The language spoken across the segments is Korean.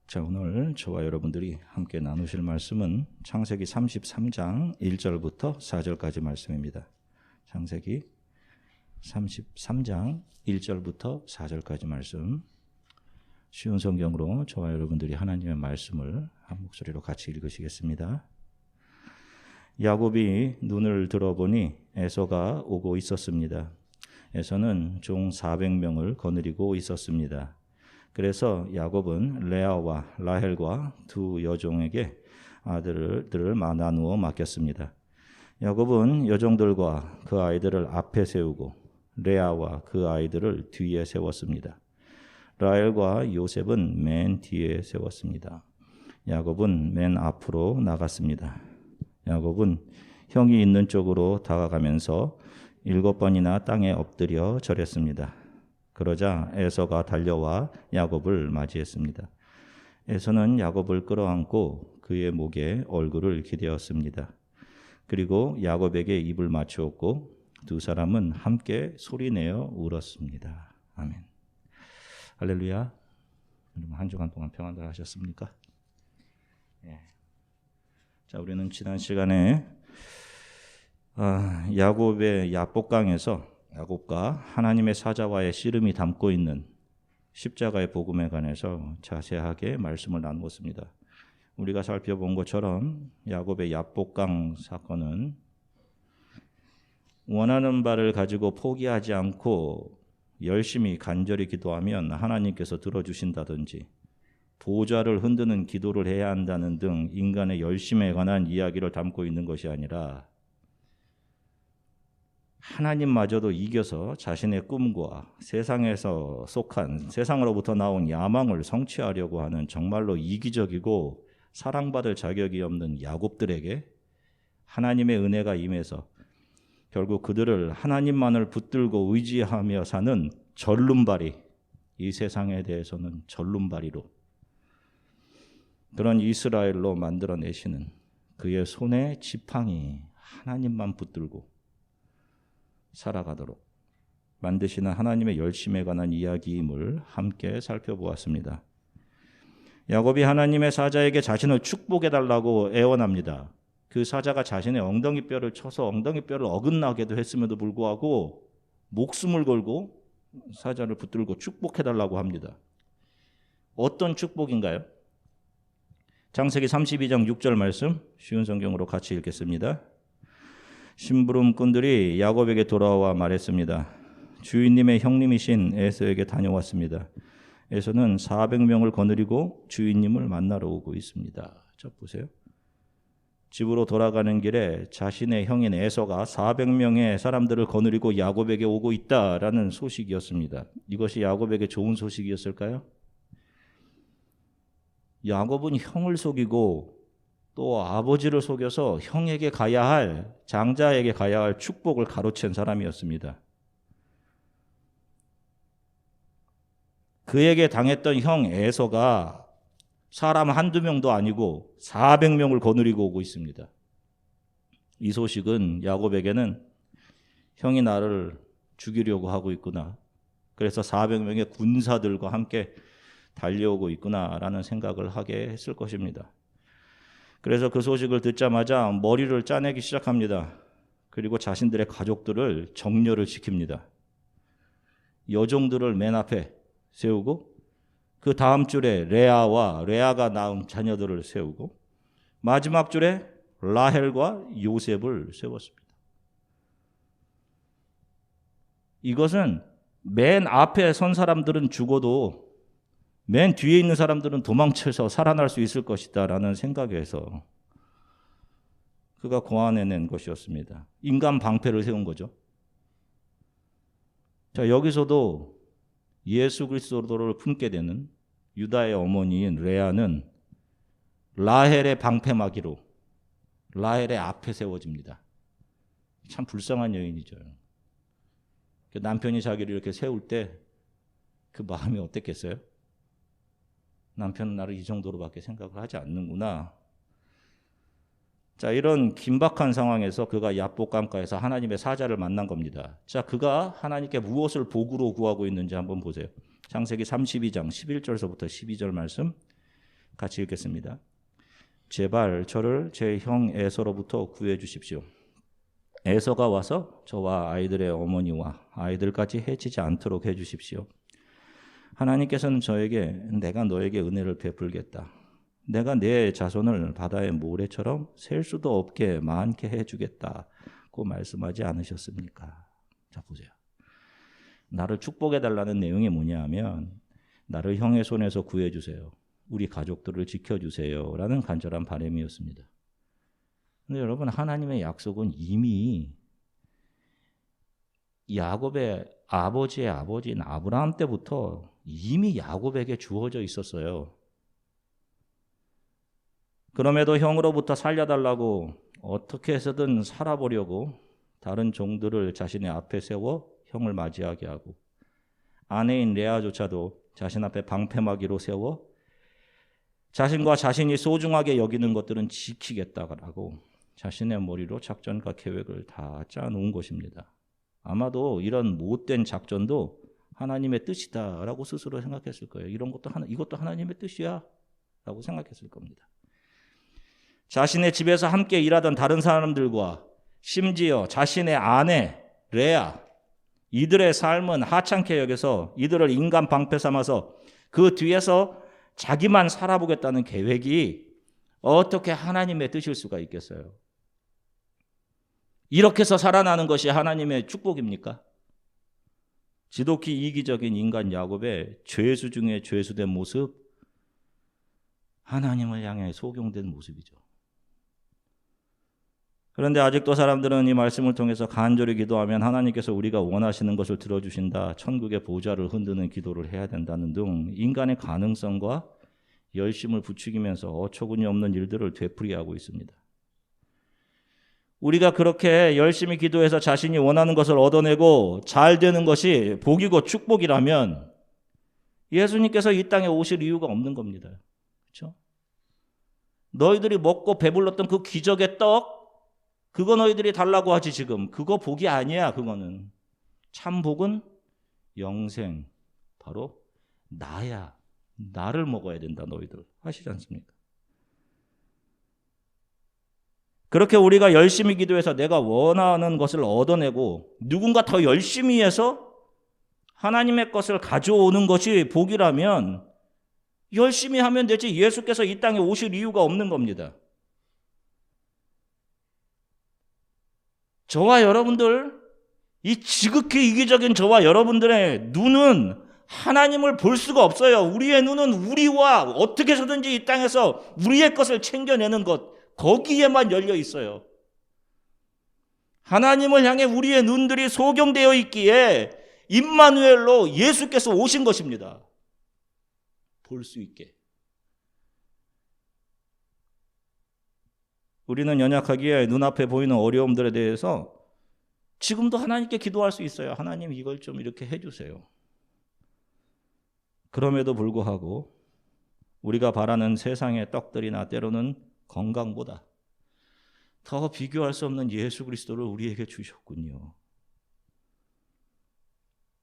자, 오늘 저와 여러분들이 함께 나누실 말씀은 창세기 33장 1절부터 4절까지 말씀입니다. 창세기 33장 1절부터 4절까지 말씀. 쉬운 성경으로 저와 여러분들이 하나님의 말씀을 한 목소리로 같이 읽으시겠습니다. 야곱이 눈을 들어보니 에서가 오고 있었습니다. 에서는 종 400명을 거느리고 있었습니다. 그래서 야곱은 레아와 라헬과 두 여종에게 아들들을 나누어 맡겼습니다. 야곱은 여종들과 그 아이들을 앞에 세우고 레아와 그 아이들을 뒤에 세웠습니다. 라헬과 요셉은 맨 뒤에 세웠습니다. 야곱은 맨 앞으로 나갔습니다. 야곱은 형이 있는 쪽으로 다가가면서 7번이나 땅에 엎드려 절했습니다. 그러자 에서가 달려와 야곱을 맞이했습니다. 에서는 야곱을 끌어안고 그의 목에 얼굴을 기대었습니다. 그리고 야곱에게 입을 맞추었고 두 사람은 함께 소리내어 울었습니다. 아멘. 할렐루야. 여러분 한 주간 동안 평안들 하셨습니까? 예. 자, 우리는 지난 시간에 야곱의 야복강에서 야곱과 하나님의 사자와의 씨름이 담고 있는 십자가의 복음에 관해서 자세하게 말씀을 나누었습니다. 우리가 살펴본 것처럼 야곱의 야복강 사건은 원하는 바를 가지고 포기하지 않고 열심히 간절히 기도하면 하나님께서 들어주신다든지 보좌를 흔드는 기도를 해야 한다는 등 인간의 열심에 관한 이야기를 담고 있는 것이 아니라 하나님마저도 이겨서 자신의 꿈과 세상에서 속한 세상으로부터 나온 야망을 성취하려고 하는 정말로 이기적이고 사랑받을 자격이 없는 야곱들에게 하나님의 은혜가 임해서 결국 그들을 하나님만을 붙들고 의지하며 사는 절름발이, 이 세상에 대해서는 절름발이로 그런 이스라엘로 만들어내시는 그의 손에 지팡이 하나님만 붙들고 살아가도록 만드시는 하나님의 열심에 관한 이야기임을 함께 살펴보았습니다. 야곱이 하나님의 사자에게 자신을 축복해달라고 애원합니다. 그 사자가 자신의 엉덩이 뼈를 쳐서 엉덩이 뼈를 어긋나게도 했음에도 불구하고 목숨을 걸고 사자를 붙들고 축복해달라고 합니다. 어떤 축복인가요? 창세기 32장 6절 말씀 쉬운 성경으로 같이 읽겠습니다. 심부름꾼들이 야곱에게 돌아와 말했습니다. 주인님의 형님이신 에서에게 다녀왔습니다. 에서는 400명을 거느리고 주인님을 만나러 오고 있습니다. 자, 보세요. 집으로 돌아가는 길에 자신의 형인 에서가 400명의 사람들을 거느리고 야곱에게 오고 있다라는 소식이었습니다. 이것이 야곱에게 좋은 소식이었을까요? 야곱은 형을 속이고 또 아버지를 속여서 형에게 가야 할, 장자에게 가야 할 축복을 가로챈 사람이었습니다. 그에게 당했던 형 에서가 사람 한두 명도 아니고 400명을 거느리고 오고 있습니다. 이 소식은 야곱에게는 형이 나를 죽이려고 하고 있구나. 그래서 400명의 군사들과 함께 달려오고 있구나라는 생각을 하게 했을 것입니다. 그래서 그 소식을 듣자마자 머리를 짜내기 시작합니다. 그리고 자신들의 가족들을 정렬을 시킵니다. 여종들을 맨 앞에 세우고 그 다음 줄에 레아가 낳은 자녀들을 세우고 마지막 줄에 라헬과 요셉을 세웠습니다. 이것은 맨 앞에 선 사람들은 죽어도 맨 뒤에 있는 사람들은 도망쳐서 살아날 수 있을 것이다 라는 생각에서 그가 고안해낸 것이었습니다. 인간 방패를 세운 거죠. 자, 여기서도 예수 그리스도를 품게 되는 유다의 어머니인 레아는 라헬의 방패막이로 라헬의 앞에 세워집니다. 참 불쌍한 여인이죠. 남편이 자기를 이렇게 세울 때 그 마음이 어땠겠어요? 남편은 나를 이 정도로밖에 생각을 하지 않는구나. 자, 이런 긴박한 상황에서 그가 야복강가에서 하나님의 사자를 만난 겁니다. 자, 그가 하나님께 무엇을 복으로 구하고 있는지 한번 보세요. 창세기 32장 11절서부터 12절 말씀. 같이 읽겠습니다. 제발 저를 제 형 에서로부터 구해 주십시오. 에서가 와서 저와 아이들의 어머니와 아이들까지 해치지 않도록 해 주십시오. 하나님께서는 저에게 내가 너에게 은혜를 베풀겠다. 내가 내 자손을 바다의 모래처럼 셀 수도 없게 많게 해주겠다고 말씀하지 않으셨습니까? 자, 보세요. 나를 축복해달라는 내용이 뭐냐 하면 나를 형의 손에서 구해주세요. 우리 가족들을 지켜주세요. 라는 간절한 바람이었습니다. 근데 여러분, 하나님의 약속은 이미 야곱의 아버지의 아버지인 아브라함 때부터 이미 야곱에게 주어져 있었어요. 그럼에도 형으로부터 살려달라고 어떻게 해서든 살아보려고 다른 종들을 자신의 앞에 세워 형을 맞이하게 하고 아내인 레아조차도 자신 앞에 방패막이로 세워 자신과 자신이 소중하게 여기는 것들은 지키겠다고 자신의 머리로 작전과 계획을 다 짜놓은 것입니다. 아마도 이런 못된 작전도 하나님의 뜻이다라고 스스로 생각했을 거예요. 이것도 하나님의 뜻이야 라고 생각했을 겁니다. 자신의 집에서 함께 일하던 다른 사람들과 심지어 자신의 아내 레아, 이들의 삶은 하찮게 여겨서 이들을 인간 방패 삼아서 그 뒤에서 자기만 살아보겠다는 계획이 어떻게 하나님의 뜻일 수가 있겠어요? 이렇게 해서 살아나는 것이 하나님의 축복입니까? 지독히 이기적인 인간 야곱의 죄수 중에 죄수된 모습, 하나님을 향해 소경된 모습이죠. 그런데 아직도 사람들은 이 말씀을 통해서 간절히 기도하면 하나님께서 우리가 원하시는 것을 들어주신다, 천국의 보좌를 흔드는 기도를 해야 된다는 등 인간의 가능성과 열심을 부추기면서 어처구니 없는 일들을 되풀이하고 있습니다. 우리가 그렇게 열심히 기도해서 자신이 원하는 것을 얻어내고 잘 되는 것이 복이고 축복이라면 예수님께서 이 땅에 오실 이유가 없는 겁니다. 그렇죠? 너희들이 먹고 배불렀던 그 기적의 떡, 그거 너희들이 달라고 하지 지금. 그거 복이 아니야. 그거는. 참 복은 영생, 바로 나야. 나를 먹어야 된다 너희들 하시지 않습니까? 그렇게 우리가 열심히 기도해서 내가 원하는 것을 얻어내고 누군가 더 열심히 해서 하나님의 것을 가져오는 것이 복이라면 열심히 하면 되지 예수께서 이 땅에 오실 이유가 없는 겁니다. 저와 여러분들, 이 지극히 이기적인 저와 여러분들의 눈은 하나님을 볼 수가 없어요. 우리의 눈은 우리와 어떻게 해서든지 이 땅에서 우리의 것을 챙겨내는 것, 거기에만 열려 있어요. 하나님을 향해 우리의 눈들이 소경되어 있기에 임마누엘로 예수께서 오신 것입니다. 볼 수 있게. 우리는 연약하기에 눈앞에 보이는 어려움들에 대해서 지금도 하나님께 기도할 수 있어요. 하나님 이걸 좀 이렇게 해주세요. 그럼에도 불구하고 우리가 바라는 세상의 떡들이나 때로는 건강보다 더 비교할 수 없는 예수 그리스도를 우리에게 주셨군요.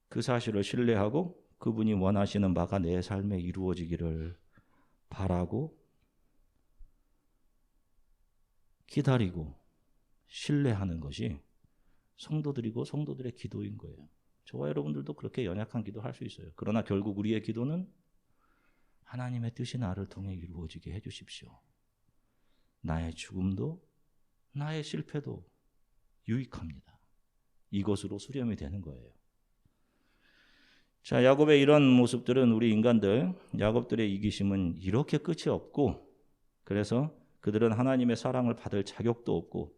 그 사실을 신뢰하고 그분이 원하시는 바가 내 삶에 이루어지기를 바라고 기다리고 신뢰하는 것이 성도들이고 성도들의 기도인 거예요. 저와 여러분들도 그렇게 연약한 기도할 수 있어요. 그러나 결국 우리의 기도는 하나님의 뜻이 나를 통해 이루어지게 해주십시오. 나의 죽음도 나의 실패도 유익합니다. 이것으로 수렴이 되는 거예요. 자, 야곱의 이런 모습들은 우리 인간들, 야곱들의 이기심은 이렇게 끝이 없고, 그래서 그들은 하나님의 사랑을 받을 자격도 없고,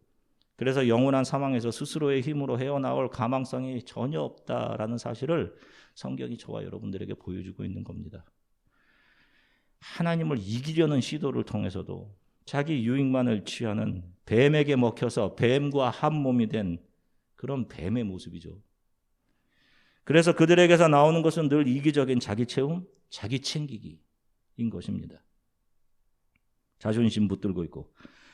그래서 영원한 사망에서 스스로의 힘으로 헤어나올 가망성이 전혀 없다라는 사실을 성경이 저와 여러분들에게 보여주고 있는 겁니다. 하나님을 이기려는 시도를 통해서도 자기 유익만을 취하는 뱀에게 먹혀서 뱀과 한 몸이 된 그런 뱀의 모습이죠. 그래서 그들에게서 나오는 것은 늘 이기적인 자기 채움, 자기 챙기기인 것입니다. 자존심 붙들고 있고,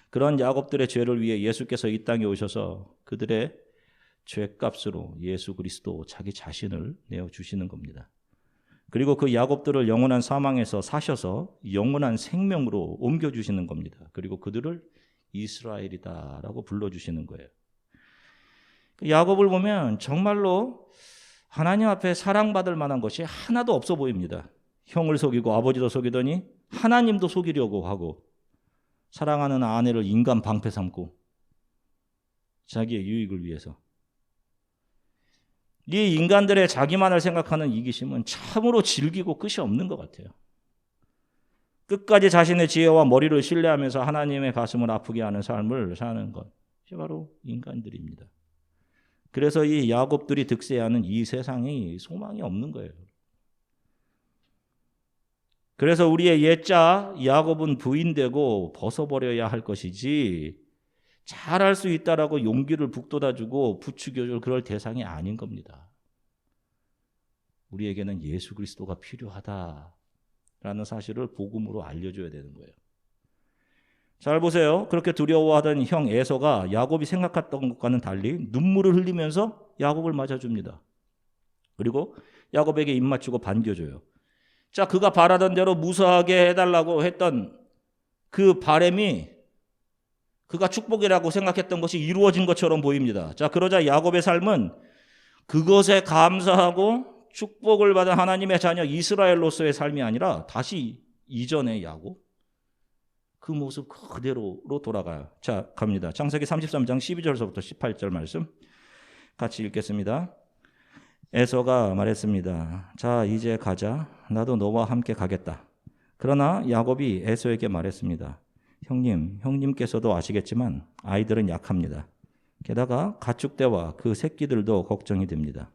그런 야곱들의 죄를 위해 예수께서 이 땅에 오셔서 그들의 죄값으로 예수 그리스도 자기 자신을 내어주시는 겁니다. 그리고 그 야곱들을 영원한 사망에서 사셔서 영원한 생명으로 옮겨주시는 겁니다. 그리고 그들을 이스라엘이다라고 불러주시는 거예요. 야곱을 보면 정말로 하나님 앞에 사랑받을 만한 것이 하나도 없어 보입니다. 형을 속이고 아버지도 속이더니 하나님도 속이려고 하고, 사랑하는 아내를 인간 방패 삼고 자기의 유익을 위해서. 이 인간들의 자기만을 생각하는 이기심은 참으로 질기고 끝이 없는 것 같아요. 끝까지 자신의 지혜와 머리를 신뢰하면서 하나님의 가슴을 아프게 하는 삶을 사는 것, 이게 바로 인간들입니다. 그래서 이 야곱들이 득세하는 이 세상이 소망이 없는 거예요. 그래서 우리의 옛자 야곱은 부인되고 벗어버려야 할 것이지, 잘할 수 있다라고 용기를 북돋아주고 부추겨줄 그럴 대상이 아닌 겁니다. 우리에게는 예수 그리스도가 필요하다라는 사실을 복음으로 알려줘야 되는 거예요. 잘 보세요. 그렇게 두려워하던 형 에서가 야곱이 생각했던 것과는 달리 눈물을 흘리면서 야곱을 맞아줍니다. 그리고 야곱에게 입 맞추고 반겨줘요. 자, 그가 바라던 대로 무사하게 해달라고 했던 그 바람이, 그가 축복이라고 생각했던 것이 이루어진 것처럼 보입니다. 자, 그러자 야곱의 삶은 그것에 감사하고 축복을 받은 하나님의 자녀 이스라엘로서의 삶이 아니라 다시 이전의 야곱, 그 모습 그대로로 돌아가요. 자, 갑니다. 창세기 33장 12절서부터 18절 말씀 같이 읽겠습니다. 에서가 말했습니다. 자, 이제 가자. 나도 너와 함께 가겠다. 그러나 야곱이 에서에게 말했습니다. 형님께서도 아시겠지만 아이들은 약합니다. 게다가 가축대와 그 새끼들도 걱정이 됩니다.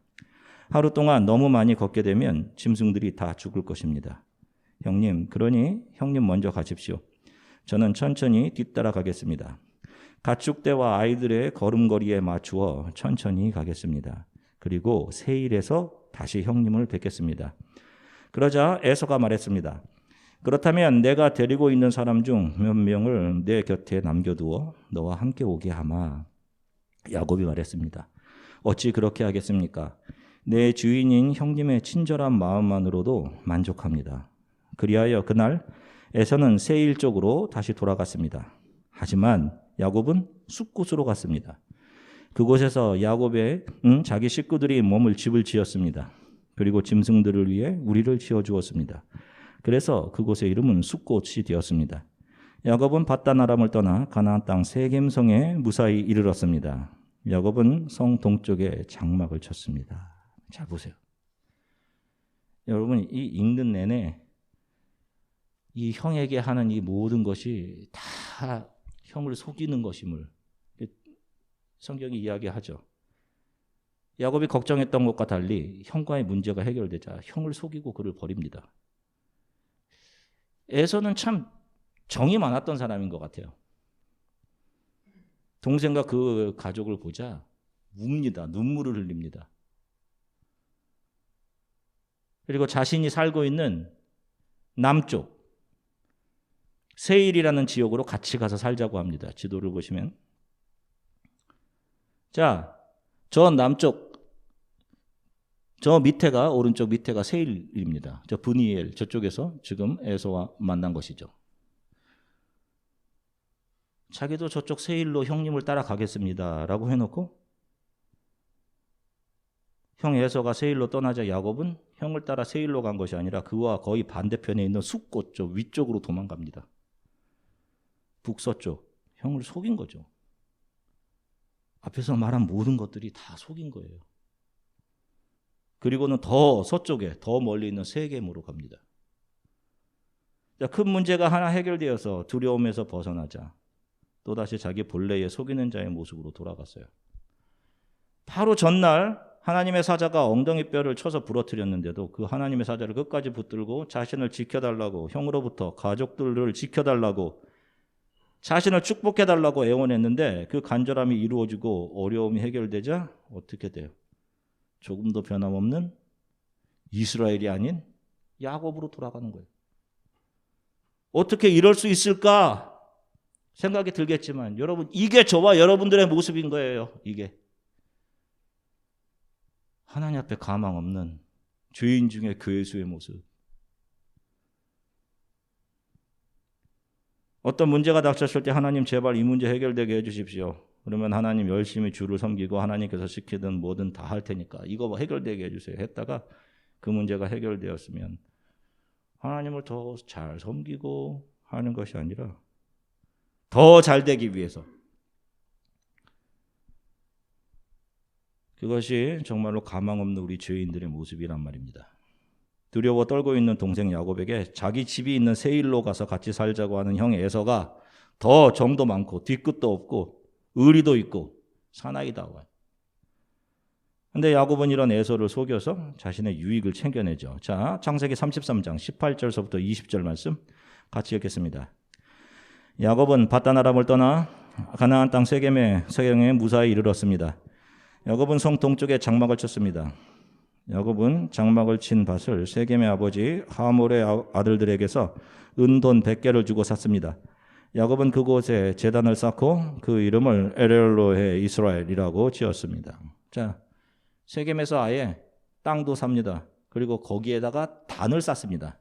하루 동안 너무 많이 걷게 되면 짐승들이 다 죽을 것입니다. 그러니 형님 먼저 가십시오. 저는 천천히 뒤따라 가겠습니다. 가축대와 아이들의 걸음걸이에 맞추어 천천히 가겠습니다. 그리고 세일에서 다시 형님을 뵙겠습니다. 그러자 에서가 말했습니다. 그렇다면 내가 데리고 있는 사람 중 몇 명을 내 곁에 남겨두어 너와 함께 오게 하마. 야곱이 말했습니다. 어찌 그렇게 하겠습니까? 내 주인인 형님의 친절한 마음만으로도 만족합니다. 그리하여 그날 에서는 세일 쪽으로 다시 돌아갔습니다. 하지만 야곱은 숲곳으로 갔습니다. 그곳에서 야곱의 자기 식구들이 머물 집을 지었습니다. 그리고 짐승들을 위해 우리를 지어주었습니다. 그래서 그곳의 이름은 숲곳이 되었습니다. 야곱은 밧단 아람을 떠나 가나안 땅 세겜성에 무사히 이르렀습니다. 야곱은 성 동쪽에 장막을 쳤습니다. 잘 보세요. 여러분, 이 읽는 내내 이 형에게 하는 이 모든 것이 다 형을 속이는 것임을 성경이 이야기하죠. 야곱이 걱정했던 것과 달리 형과의 문제가 해결되자 형을 속이고 그를 버립니다. 에서는 참 정이 많았던 사람인 것 같아요. 동생과 그 가족을 보자 웁니다. 눈물을 흘립니다. 그리고 자신이 살고 있는 남쪽 세일이라는 지역으로 같이 가서 살자고 합니다. 지도를 보시면, 자, 저 남쪽, 저 밑에가, 오른쪽 밑에가 세일입니다. 저 브니엘 저쪽에서 지금 에서와 만난 것이죠. 자기도 저쪽 세일로 형님을 따라가겠습니다 라고 해놓고 형 에서가 세일로 떠나자 야곱은 형을 따라 세일로 간 것이 아니라 그와 거의 반대편에 있는 숲곳 쪽 위쪽으로 도망갑니다. 북서쪽. 형을 속인 거죠. 앞에서 말한 모든 것들이 다 속인 거예요. 그리고는 더 서쪽에 더 멀리 있는 세겜으로 갑니다. 자, 큰 문제가 하나 해결되어서 두려움에서 벗어나자 또다시 자기 본래의 속이는 자의 모습으로 돌아갔어요. 바로 전날 하나님의 사자가 엉덩이 뼈를 쳐서 부러뜨렸는데도 그 하나님의 사자를 끝까지 붙들고 자신을 지켜달라고, 형으로부터 가족들을 지켜달라고, 자신을 축복해달라고 애원했는데 그 간절함이 이루어지고 어려움이 해결되자 어떻게 돼요? 조금도 변함없는 이스라엘이 아닌 야곱으로 돌아가는 거예요. 어떻게 이럴 수 있을까 생각이 들겠지만 여러분, 이게 저와 여러분들의 모습인 거예요. 이게 하나님 앞에 가망 없는 죄인 중에 괴수의 모습. 어떤 문제가 닥쳤을 때 하나님 제발 이 문제 해결되게 해주십시오. 그러면 하나님 열심히 주를 섬기고 하나님께서 시키든 뭐든 다 할 테니까 이거 해결되게 해주세요 했다가 그 문제가 해결되었으면 하나님을 더 잘 섬기고 하는 것이 아니라 더 잘 되기 위해서, 그것이 정말로 가망 없는 우리 죄인들의 모습이란 말입니다. 두려워 떨고 있는 동생 야곱에게 자기 집이 있는 세일로 가서 같이 살자고 하는 형 에서가 더 정도 많고 뒤끝도 없고 의리도 있고 사나이다 와요. 근데 야곱은 이런 에서를 속여서 자신의 유익을 챙겨내죠. 자, 창세기 33장 18절서부터 20절 말씀 같이 읽겠습니다. 야곱은 밧단 아람을 떠나 가나안 땅 세겜에 무사히 이르렀습니다. 야곱은 성 동쪽에 장막을 쳤습니다. 야곱은 장막을 친 밭을 세겜의 아버지 하몰의 아들들에게서 은돈 100개를 주고 샀습니다. 야곱은 그곳에 제단을 쌓고 그 이름을 에렐로헤 이스라엘이라고 지었습니다. 자, 세겜에서 아예 땅도 삽니다. 그리고 거기에다가 단을 쌓습니다.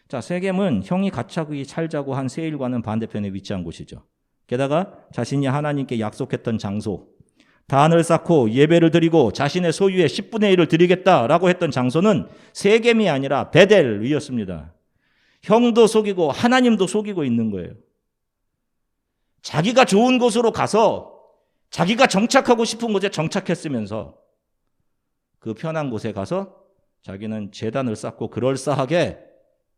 자, 세겜은 형이 가차기 살자고 한 세일과는 반대편에 위치한 곳이죠. 게다가 자신이 하나님께 약속했던 장소, 단을 쌓고 예배를 드리고 자신의 소유의 10분의 1을 드리겠다라고 했던 장소는 세겜이 아니라 베델이었습니다. 형도 속이고 하나님도 속이고 있는 거예요. 자기가 좋은 곳으로 가서 자기가 정착하고 싶은 곳에 정착했으면서 그 편한 곳에 가서 자기는 제단을 쌓고 그럴싸하게,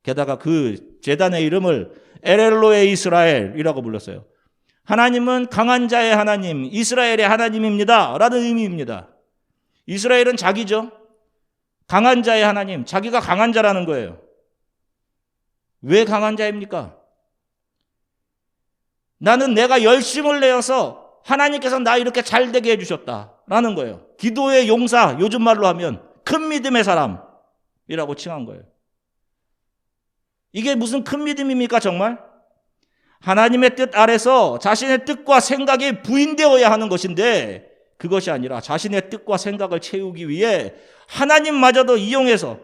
게다가 그 제단의 이름을 에렐로에 이스라엘이라고 불렀어요. 하나님은 강한 자의 하나님, 이스라엘의 하나님입니다 라는 의미입니다. 이스라엘은 자기죠. 강한 자의 하나님, 자기가 강한 자라는 거예요. 왜 강한 자입니까? 나는 내가 열심을 내어서 하나님께서 나 이렇게 잘 되게 해주셨다라는 거예요. 기도의 용사, 요즘 말로 하면 큰 믿음의 사람이라고 칭한 거예요. 이게 무슨 큰 믿음입니까 정말? 하나님의 뜻 아래서 자신의 뜻과 생각이 부인되어야 하는 것인데 그것이 아니라 자신의 뜻과 생각을 채우기 위해 하나님마저도 이용해서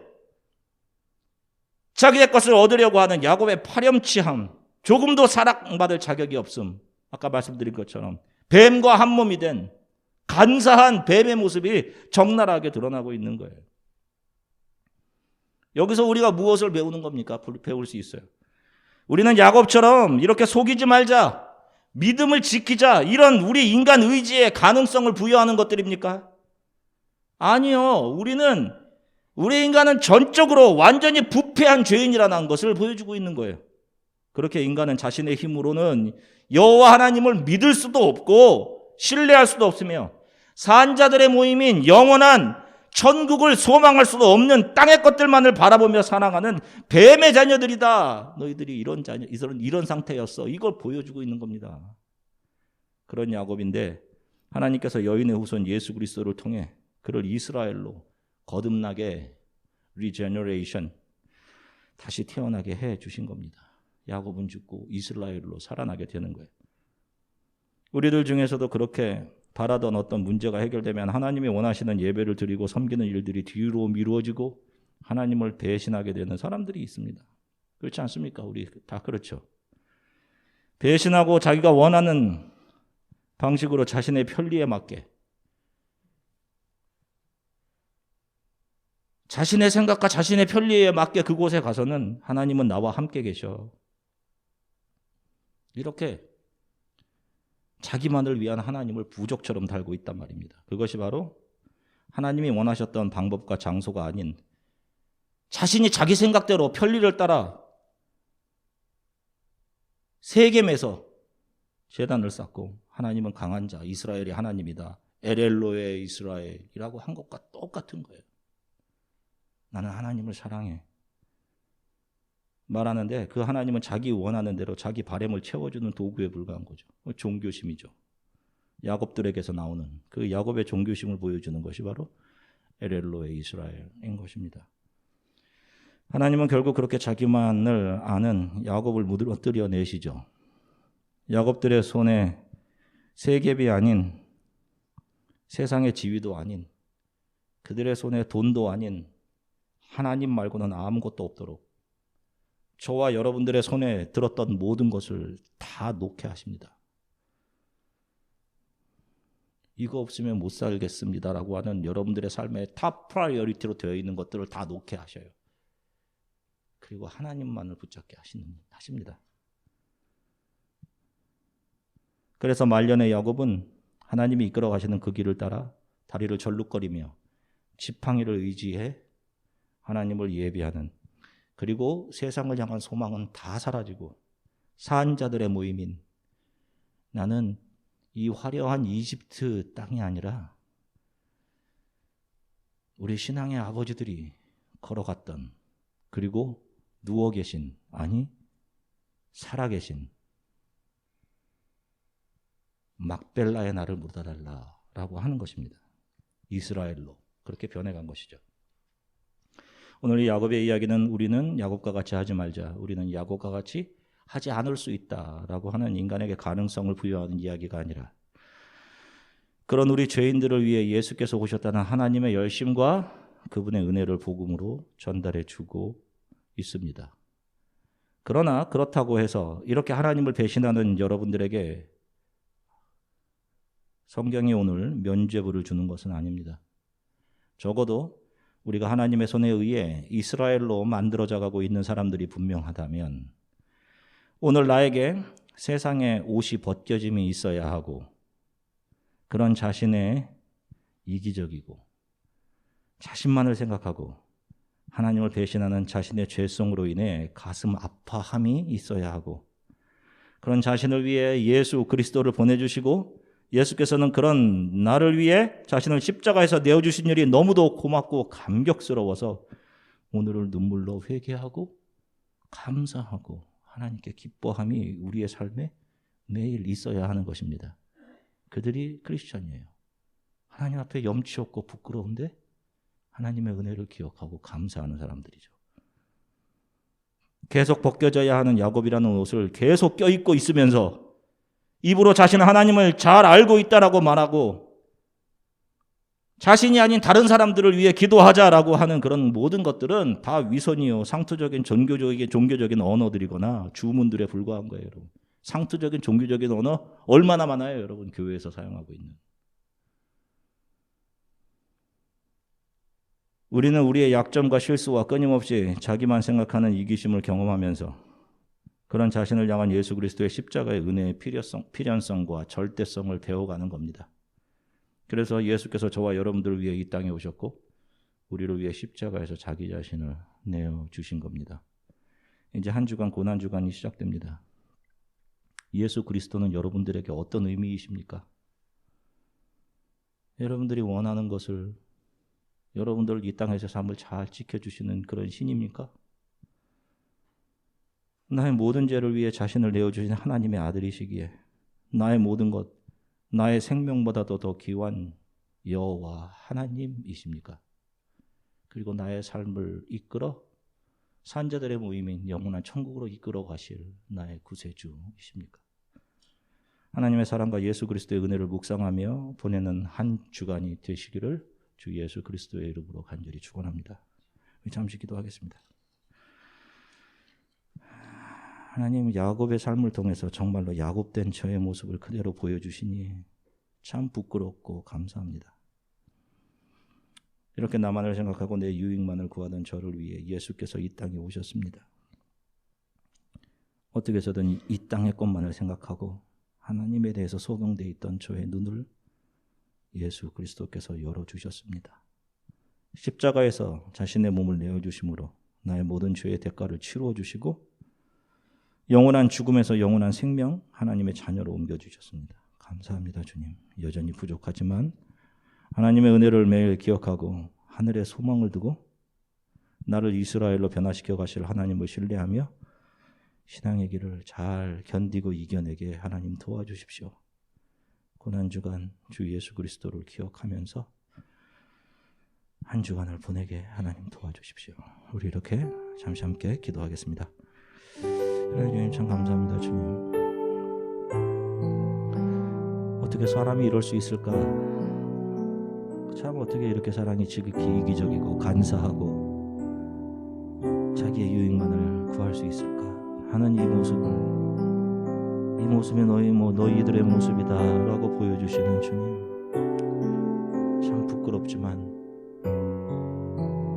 자기의 것을 얻으려고 하는 야곱의 파렴치함, 조금도 사랑받을 자격이 없음, 아까 말씀드린 것처럼 뱀과 한 몸이 된 간사한 뱀의 모습이 적나라하게 드러나고 있는 거예요. 여기서 우리가 무엇을 배우는 겁니까? 배울 수 있어요. 우리는 야곱처럼 이렇게 속이지 말자, 믿음을 지키자, 이런 우리 인간 의지에 가능성을 부여하는 것들입니까? 아니요. 우리 인간은 전적으로 완전히 부패한 죄인이라는 것을 보여주고 있는 거예요. 그렇게 인간은 자신의 힘으로는 여호와 하나님을 믿을 수도 없고 신뢰할 수도 없으며 산자들의 모임인 영원한 천국을 소망할 수도 없는 땅의 것들만을 바라보며 살아가는 뱀의 자녀들이다. 너희들이 이런 상태였어. 이걸 보여주고 있는 겁니다. 그런 야곱인데 하나님께서 여인의 후손 예수 그리스도를 통해 그를 이스라엘로 거듭나게 리제너레이션, 다시 태어나게 해 주신 겁니다. 야곱은 죽고 이스라엘로 살아나게 되는 거예요. 우리들 중에서도 그렇게 바라던 어떤 문제가 해결되면 하나님이 원하시는 예배를 드리고 섬기는 일들이 뒤로 미루어지고 하나님을 배신하게 되는 사람들이 있습니다. 그렇지 않습니까? 우리 다 그렇죠. 배신하고 자기가 원하는 방식으로 자신의 편리에 맞게, 자신의 생각과 자신의 편리에 맞게 그곳에 가서는 하나님은 나와 함께 계셔. 이렇게 자기만을 위한 하나님을 부족처럼 달고 있단 말입니다. 그것이 바로 하나님이 원하셨던 방법과 장소가 아닌 자신이 자기 생각대로 편리를 따라 세겜에서 제단을 쌓고 하나님은 강한 자, 이스라엘이 하나님이다, 에렐로의 이스라엘이라고 한 것과 똑같은 거예요. 나는 하나님을 사랑해 말하는데 그 하나님은 자기 원하는 대로 자기 바램을 채워주는 도구에 불과한 거죠. 종교심이죠. 야곱들에게서 나오는 그 야곱의 종교심을 보여주는 것이 바로 에렐로의 이스라엘인 것입니다. 하나님은 결국 그렇게 자기만을 아는 야곱을 무너뜨려 내시죠. 야곱들의 손에 세겜이 아닌, 세상의 지위도 아닌, 그들의 손에 돈도 아닌 하나님 말고는 아무것도 없도록 저와 여러분들의 손에 들었던 모든 것을 다 놓게 하십니다. 이거 없으면 못 살겠습니다라고 하는 여러분들의 삶의 탑 프라이어리티로 되어 있는 것들을 다 놓게 하셔요. 그리고 하나님만을 붙잡게 하십니다. 그래서 말년의 야곱은 하나님이 이끌어 가시는 그 길을 따라 다리를 절룩거리며 지팡이를 의지해 하나님을 예비하는, 그리고 세상을 향한 소망은 다 사라지고 사한자들의 모임인 나는 이 화려한 이집트 땅이 아니라 우리 신앙의 아버지들이 걸어갔던, 그리고 누워 계신, 아니 살아계신 막벨라의 나를 묻어달라라고 하는 것입니다. 이스라엘로 그렇게 변해간 것이죠. 오늘 이 야곱의 이야기는 우리는 야곱과 같이 하지 말자, 우리는 야곱과 같이 하지 않을 수 있다라고 하는 인간에게 가능성을 부여하는 이야기가 아니라, 그런 우리 죄인들을 위해 예수께서 오셨다는 하나님의 열심과 그분의 은혜를 복음으로 전달해 주고 있습니다. 그러나 그렇다고 해서 이렇게 하나님을 배신하는 여러분들에게 성경이 오늘 면죄부를 주는 것은 아닙니다. 적어도 우리가 하나님의 손에 의해 이스라엘로 만들어져 가고 있는 사람들이 분명하다면, 오늘 나에게 세상에 옷이 벗겨짐이 있어야 하고, 그런 자신의 이기적이고 자신만을 생각하고 하나님을 배신하는 자신의 죄성으로 인해 가슴 아파함이 있어야 하고, 그런 자신을 위해 예수 그리스도를 보내주시고 예수께서는 그런 나를 위해 자신을 십자가에서 내어주신 일이 너무도 고맙고 감격스러워서 오늘을 눈물로 회개하고 감사하고 하나님께 기뻐함이 우리의 삶에 매일 있어야 하는 것입니다. 그들이 크리스천이에요. 하나님 앞에 염치 없고 부끄러운데 하나님의 은혜를 기억하고 감사하는 사람들이죠. 계속 벗겨져야 하는 야곱이라는 옷을 계속 껴입고 있으면서 입으로 자신은 하나님을 잘 알고 있다라고 말하고 자신이 아닌 다른 사람들을 위해 기도하자라고 하는 그런 모든 것들은 다 위선이요, 상투적인 종교적인 언어들이거나 주문들에 불과한 거예요, 여러분. 상투적인 종교적인 언어 얼마나 많아요, 여러분, 교회에서 사용하고 있는. 우리는 우리의 약점과 실수와 끊임없이 자기만 생각하는 이기심을 경험하면서 그런 자신을 향한 예수 그리스도의 십자가의 은혜의 필연성과 절대성을 배워가는 겁니다. 그래서 예수께서 저와 여러분들을 위해 이 땅에 오셨고 우리를 위해 십자가에서 자기 자신을 내어주신 겁니다. 이제 한 주간 고난주간이 시작됩니다. 예수 그리스도는 여러분들에게 어떤 의미이십니까? 여러분들이 원하는 것을, 여러분들 이 땅에서 삶을 잘 지켜주시는 그런 신입니까? 나의 모든 죄를 위해 자신을 내어주신 하나님의 아들이시기에 나의 모든 것, 나의 생명보다도 더 귀한 여호와 하나님이십니까? 그리고 나의 삶을 이끌어 산자들의 모임인 영원한 천국으로 이끌어 가실 나의 구세주이십니까? 하나님의 사랑과 예수 그리스도의 은혜를 묵상하며 보내는 한 주간이 되시기를 주 예수 그리스도의 이름으로 간절히 축원합니다. 잠시 기도하겠습니다. 하나님, 야곱의 삶을 통해서 정말로 야곱된 저의 모습을 그대로 보여주시니 참 부끄럽고 감사합니다. 이렇게 나만을 생각하고 내 유익만을 구하던 저를 위해 예수께서 이 땅에 오셨습니다. 어떻게 해서든 이 땅의 것만을 생각하고 하나님에 대해서 소경되어 있던 저의 눈을 예수 그리스도께서 열어주셨습니다. 십자가에서 자신의 몸을 내어주심으로 나의 모든 죄의 대가를 치루어 주시고 영원한 죽음에서 영원한 생명, 하나님의 자녀로 옮겨주셨습니다. 감사합니다, 주님. 여전히 부족하지만 하나님의 은혜를 매일 기억하고 하늘에 소망을 두고 나를 이스라엘로 변화시켜 가실 하나님을 신뢰하며 신앙의 길을 잘 견디고 이겨내게 하나님 도와주십시오. 고난주간 주 예수 그리스도를 기억하면서 한 주간을 보내게 하나님 도와주십시오. 우리 이렇게 잠시 함께 기도하겠습니다. 주님, 참 감사합니다, 주님. 어떻게 사람이 이럴 수 있을까? 참 어떻게 이렇게 사랑이 지극히 이기적이고 간사하고 자기의 유익만을 구할 수 있을까 하는 이 모습이 너희들의 모습이다라고 보여주시는 주님, 참 부끄럽지만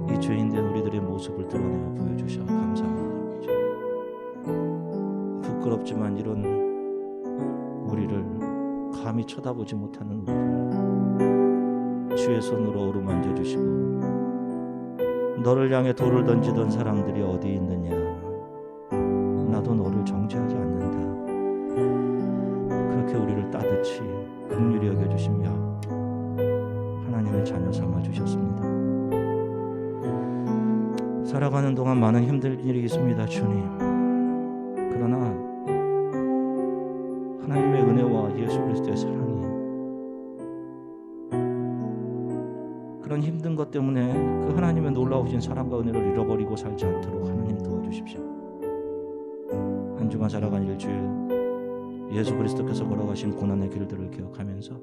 이 죄인된 우리들의 모습을 드러내어 보여주셔 감사합니다. 부끄럽지만 이런 우리를 감히 쳐다보지 못하는 우리를 주의 손으로 어루만져 주시고, 너를 향해 돌을 던지던 사람들이 어디 있느냐, 나도 너를 정죄하지 않는다, 그렇게 우리를 따뜻이 긍휼히 여겨주시며 하나님의 자녀 삼아 주셨습니다. 살아가는 동안 많은 힘든 일이 있습니다, 주님. 그러나 하나님의 은혜와 예수 그리스도의 사랑이 그런 힘든 것 때문에 그 하나님의 놀라우신 사랑과 은혜를 잃어버리고 살지 않도록 하나님 도와주십시오. 한 주간 살아간 일주일 예수 그리스도께서 걸어가신 고난의 길들을 기억하면서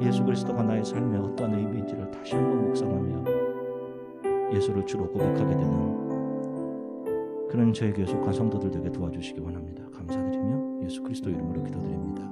예수 그리스도가 나의 삶에 어떠한 의미인지를 다시 한번 묵상하며 예수를 주로 고백하게 되는 그런 저에게 속한 성도들 되게 도와주시기 원합니다. 감사드리며 예수 그리스도 이름으로 기도드립니다.